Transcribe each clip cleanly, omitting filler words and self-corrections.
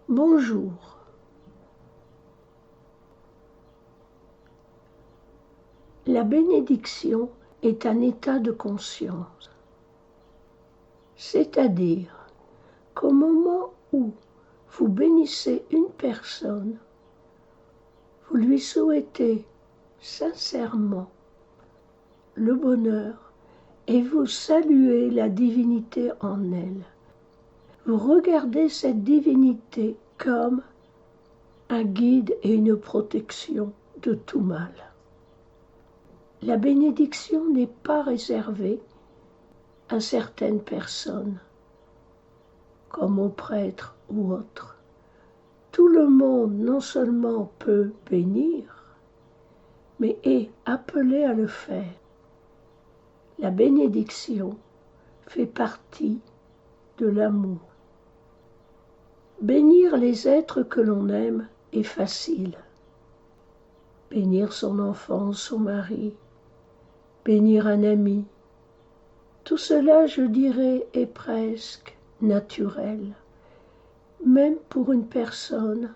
Bonjour. La bénédiction est un état de conscience, c'est-à-dire qu'au moment où vous bénissez une personne, vous lui souhaitez sincèrement le bonheur et vous saluez la divinité en elle. Vous regardez cette divinité comme un guide et une protection de tout mal. La bénédiction n'est pas réservée à certaines personnes, comme aux prêtres ou autres. Tout le monde non seulement peut bénir, mais est appelé à le faire. La bénédiction fait partie de l'amour. Bénir les êtres que l'on aime est facile. Bénir son enfant, son mari, bénir un ami, tout cela, je dirais, est presque naturel, même pour une personne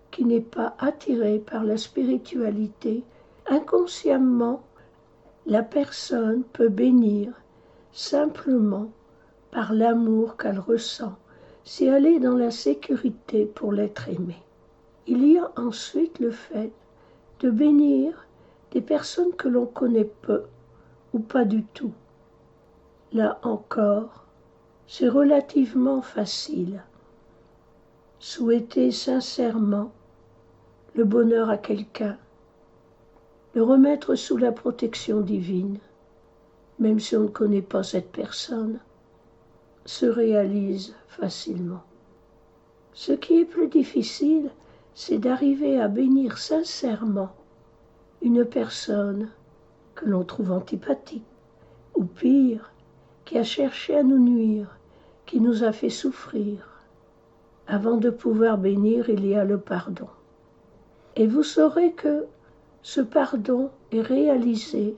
qui n'est pas attirée par la spiritualité. Inconsciemment, la personne peut bénir simplement par l'amour qu'elle ressent, si elle est dans la sécurité pour l'être aimé. Il y a ensuite le fait de bénir des personnes que l'on connaît peu ou pas du tout. Là encore, c'est relativement facile. Souhaiter sincèrement le bonheur à quelqu'un, le remettre sous la protection divine, même si on ne connaît pas cette personne, se réalise facilement. Ce qui est plus difficile, c'est d'arriver à bénir sincèrement une personne que l'on trouve antipathique, ou pire, qui a cherché à nous nuire, qui nous a fait souffrir. Avant de pouvoir bénir, il y a le pardon. Et vous saurez que ce pardon est réalisé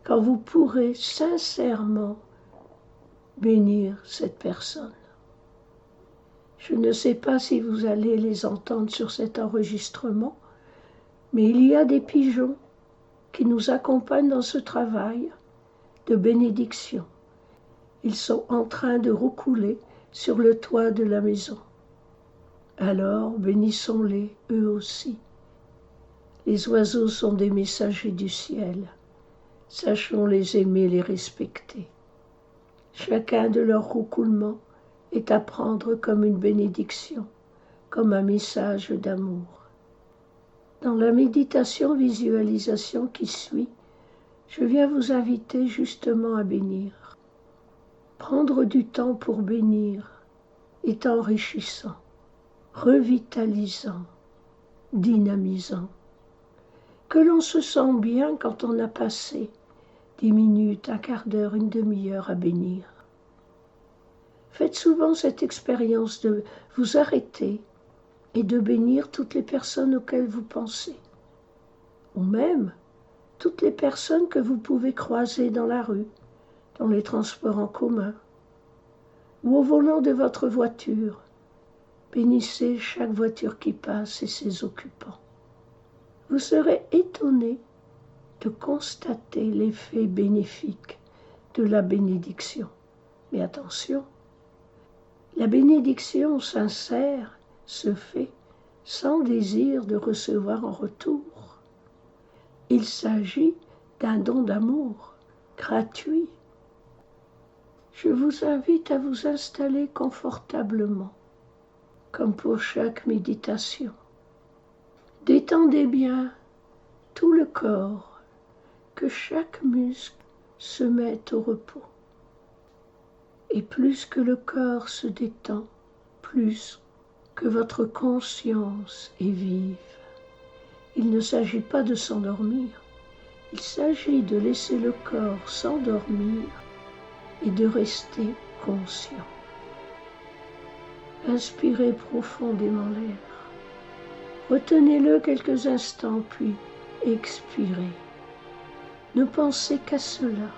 quand vous pourrez sincèrement bénir cette personne. Je ne sais pas si vous allez les entendre sur cet enregistrement, mais il y a des pigeons qui nous accompagnent dans ce travail de bénédiction. Ils sont en train de roucouler sur le toit de la maison. Alors bénissons-les, eux aussi. Les oiseaux sont des messagers du ciel. Sachons les aimer, les respecter. Chacun de leurs roucoulements est à prendre comme une bénédiction, comme un message d'amour. Dans la méditation-visualisation qui suit, je viens vous inviter justement à bénir. Prendre du temps pour bénir est enrichissant, revitalisant, dynamisant. Que l'on se sent bien quand on a passé 10 minutes, un quart d'heure, une demi-heure à bénir. Faites souvent cette expérience de vous arrêter et de bénir toutes les personnes auxquelles vous pensez, ou même toutes les personnes que vous pouvez croiser dans la rue, dans les transports en commun, ou au volant de votre voiture. Bénissez chaque voiture qui passe et ses occupants. Vous serez étonné de constater l'effet bénéfique de la bénédiction. Mais attention, la bénédiction sincère se fait sans désir de recevoir en retour. Il s'agit d'un don d'amour gratuit. Je vous invite à vous installer confortablement, comme pour chaque méditation. Détendez bien tout le corps, que chaque muscle se mette au repos. Et plus que le corps se détend, plus que votre conscience est vive. Il ne s'agit pas de s'endormir, il s'agit de laisser le corps s'endormir et de rester conscient. Inspirez profondément l'air. Retenez-le quelques instants, puis expirez. Ne pensez qu'à cela.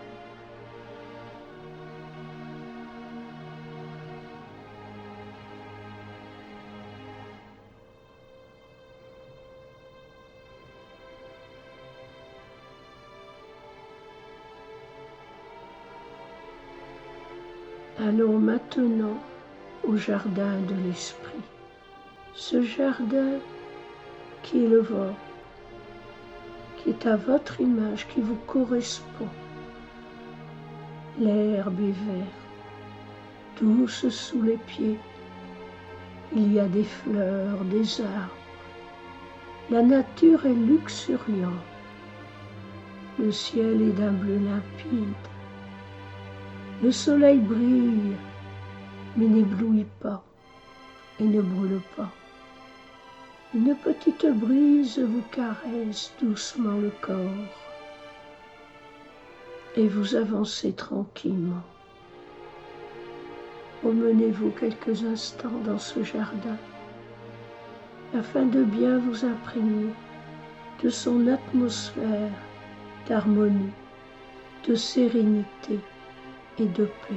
Allons maintenant au jardin de l'esprit. Ce jardin qui est le vôtre, qui est à votre image, qui vous correspond. L'herbe est verte, douce sous les pieds. Il y a des fleurs, des arbres. La nature est luxuriante. Le ciel est d'un bleu limpide. Le soleil brille, mais n'éblouit pas et ne brûle pas. Une petite brise vous caresse doucement le corps et vous avancez tranquillement. Promenez-vous quelques instants dans ce jardin afin de bien vous imprégner de son atmosphère d'harmonie, de sérénité et de paix.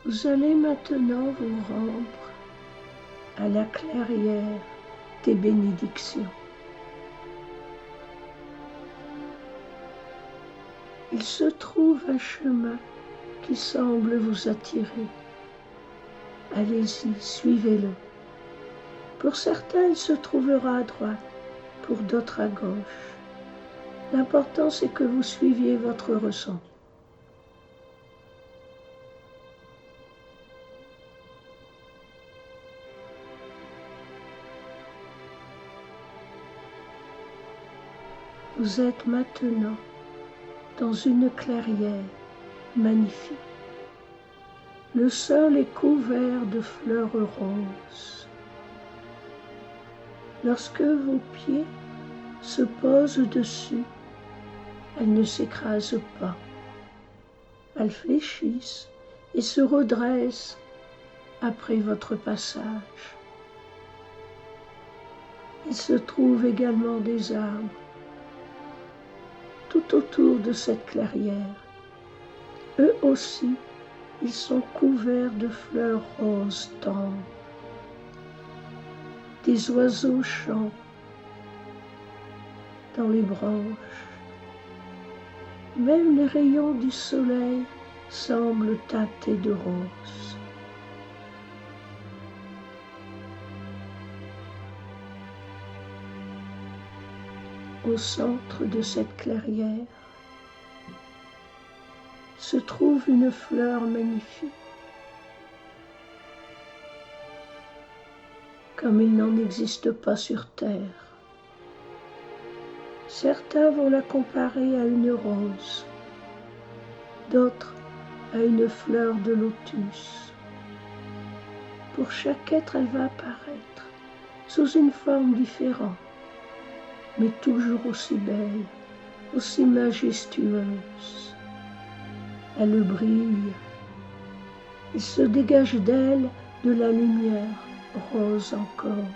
Vous allez maintenant vous rendre à la clairière des bénédictions. Il se trouve un chemin qui semble vous attirer. Allez-y, suivez-le. Pour certains, il se trouvera à droite, pour d'autres à gauche. L'important, c'est que vous suiviez votre ressenti. Vous êtes maintenant dans une clairière magnifique. Le sol est couvert de fleurs roses. Lorsque vos pieds se posent dessus, elles ne s'écrasent pas. Elles fléchissent et se redressent après votre passage. Il se trouve également des arbres tout autour de cette clairière. Eux aussi, ils sont couverts de fleurs roses tendres. Des oiseaux chantent dans les branches. Même les rayons du soleil semblent teintés de rose. Au centre de cette clairière se trouve une fleur magnifique. Comme il n'en existe pas sur terre. Certains vont la comparer à une rose, d'autres à une fleur de lotus. Pour chaque être, elle va apparaître sous une forme différente, mais toujours aussi belle, aussi majestueuse. Elle brille, il se dégage d'elle de la lumière, rose encore.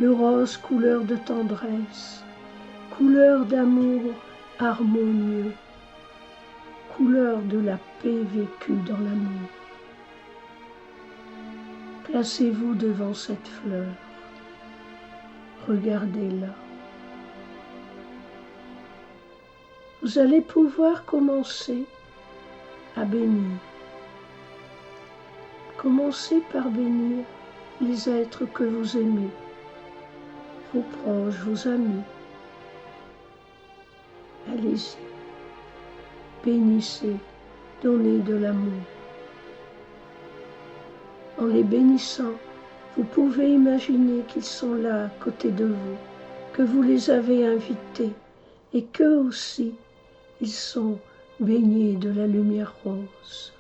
Le rose couleur de tendresse, couleur d'amour harmonieux, couleur de la paix vécue dans l'amour. Placez-vous devant cette fleur, regardez-la. Vous allez pouvoir commencer à bénir. Commencez par bénir les êtres que vous aimez, vos proches, vos amis. Allez-y, bénissez, donnez de l'amour. En les bénissant, vous pouvez imaginer qu'ils sont là à côté de vous, que vous les avez invités et qu'eux aussi, ils sont baignés de la lumière rose.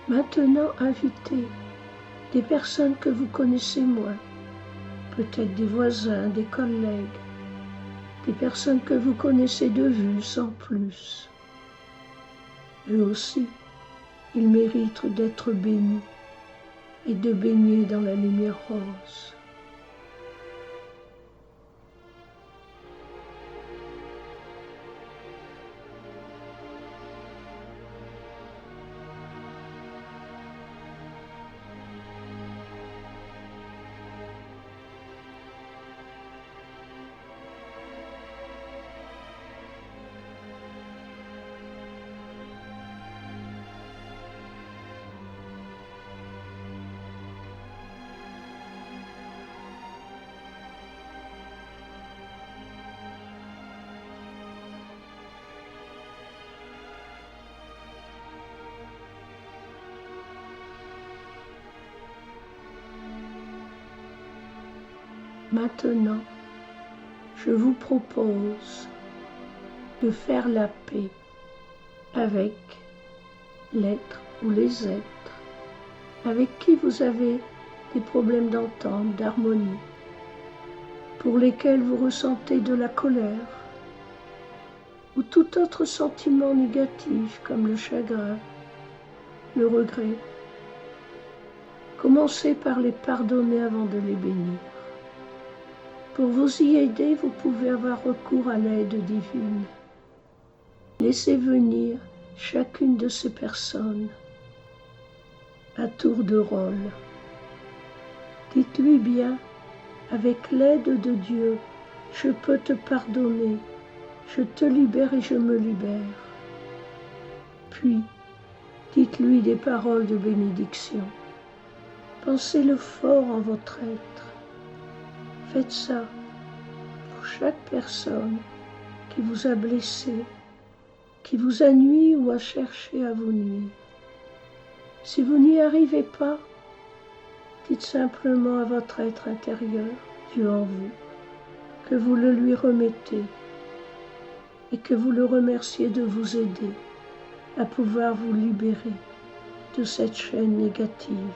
Maintenant, invitez des personnes que vous connaissez moins, peut-être des voisins, des collègues, des personnes que vous connaissez de vue sans plus. Eux aussi, ils méritent d'être bénis et de baigner dans la lumière rose. Maintenant, je vous propose de faire la paix avec l'être ou les êtres avec qui vous avez des problèmes d'entente, d'harmonie, pour lesquels vous ressentez de la colère ou tout autre sentiment négatif comme le chagrin, le regret. Commencez par les pardonner avant de les bénir. Pour vous y aider, vous pouvez avoir recours à l'aide divine. Laissez venir chacune de ces personnes à tour de rôle. Dites-lui bien, avec l'aide de Dieu, je peux te pardonner, je te libère et je me libère. Puis, dites-lui des paroles de bénédiction. Pensez-le fort en votre être. Faites ça pour chaque personne qui vous a blessé, qui vous a nui ou a cherché à vous nuire. Si vous n'y arrivez pas, dites simplement à votre être intérieur, Dieu en vous, que vous le lui remettez et que vous le remerciez de vous aider à pouvoir vous libérer de cette chaîne négative.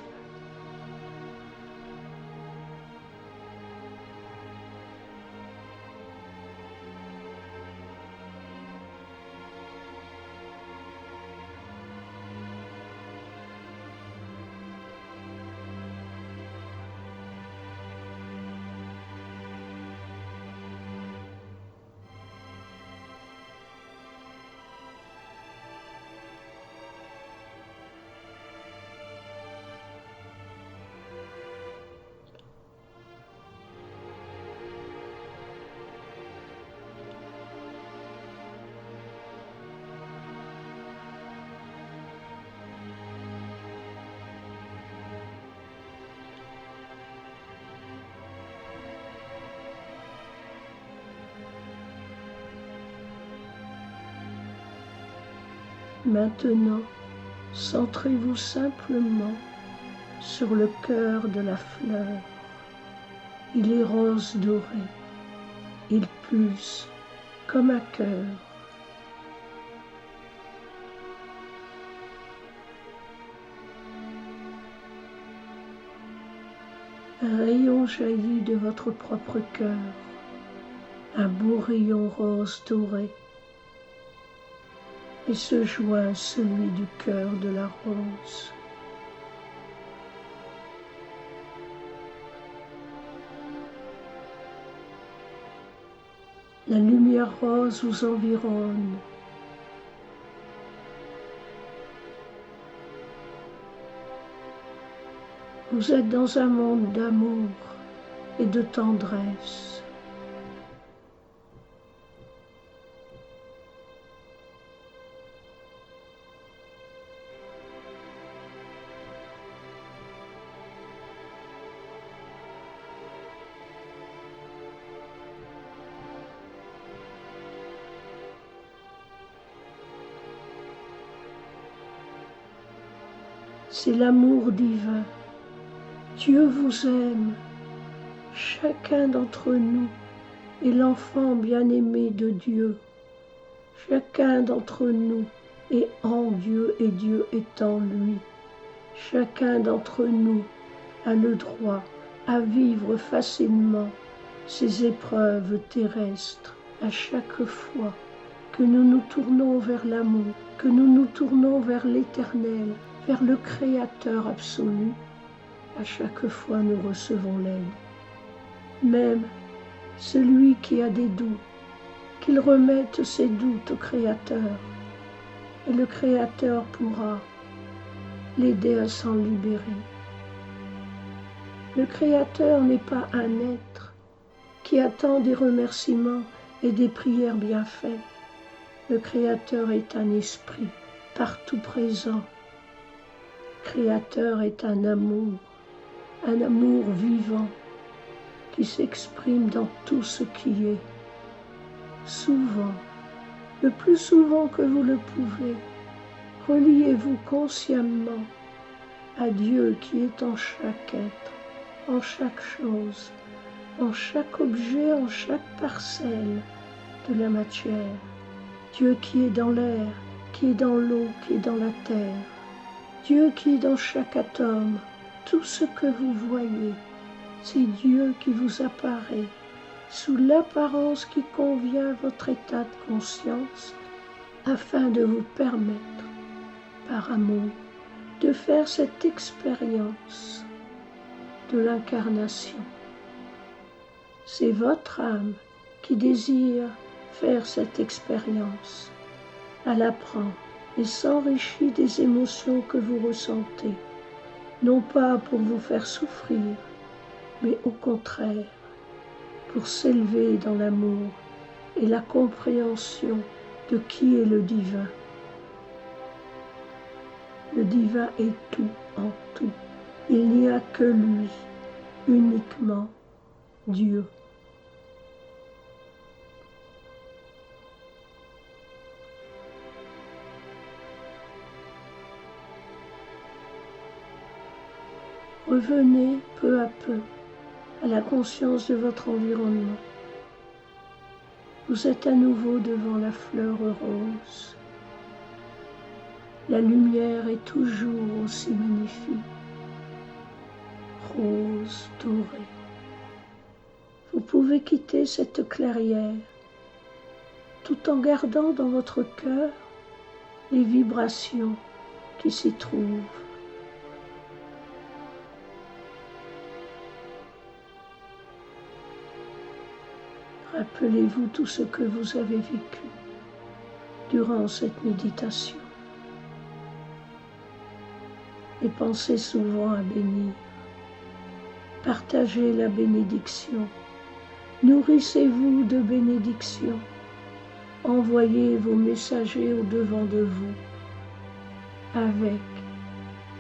Maintenant, centrez-vous simplement sur le cœur de la fleur. Il est rose doré, il pulse comme un cœur. Un rayon jaillit de votre propre cœur, un beau rayon rose doré, et se joint celui du cœur de la rose. La lumière rose vous environne. Vous êtes dans un monde d'amour et de tendresse. C'est l'amour divin. Dieu vous aime. Chacun d'entre nous est l'enfant bien-aimé de Dieu. Chacun d'entre nous est en Dieu et Dieu est en lui. Chacun d'entre nous a le droit à vivre facilement ces épreuves terrestres à chaque fois que nous nous tournons vers l'amour, que nous nous tournons vers l'Éternel, vers le Créateur absolu. À chaque fois nous recevons l'aide. Même celui qui a des doutes, qu'il remette ses doutes au Créateur, et le Créateur pourra l'aider à s'en libérer. Le Créateur n'est pas un être qui attend des remerciements et des prières bien faites. Le Créateur est un esprit partout présent. Le Créateur est un amour vivant qui s'exprime dans tout ce qui est. Souvent, le plus souvent que vous le pouvez, reliez-vous consciemment à Dieu qui est en chaque être, en chaque chose, en chaque objet, en chaque parcelle de la matière. Dieu qui est dans l'air, qui est dans l'eau, qui est dans la terre. Dieu qui est dans chaque atome. Tout ce que vous voyez, c'est Dieu qui vous apparaît sous l'apparence qui convient à votre état de conscience, afin de vous permettre, par amour, de faire cette expérience de l'incarnation. C'est votre âme qui désire faire cette expérience. Elle apprend et s'enrichit des émotions que vous ressentez, non pas pour vous faire souffrir, mais au contraire, pour s'élever dans l'amour et la compréhension de qui est le divin. Le divin est tout en tout. Il n'y a que lui, uniquement Dieu. Revenez peu à peu à la conscience de votre environnement. Vous êtes à nouveau devant la fleur rose. La lumière est toujours aussi magnifique, rose dorée. Vous pouvez quitter cette clairière tout en gardant dans votre cœur les vibrations qui s'y trouvent. Rappelez-vous tout ce que vous avez vécu durant cette méditation et pensez souvent à bénir. Partagez la bénédiction. Nourrissez-vous de bénédictions. Envoyez vos messagers au-devant de vous avec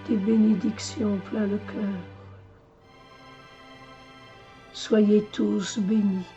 des bénédictions plein le cœur. Soyez tous bénis.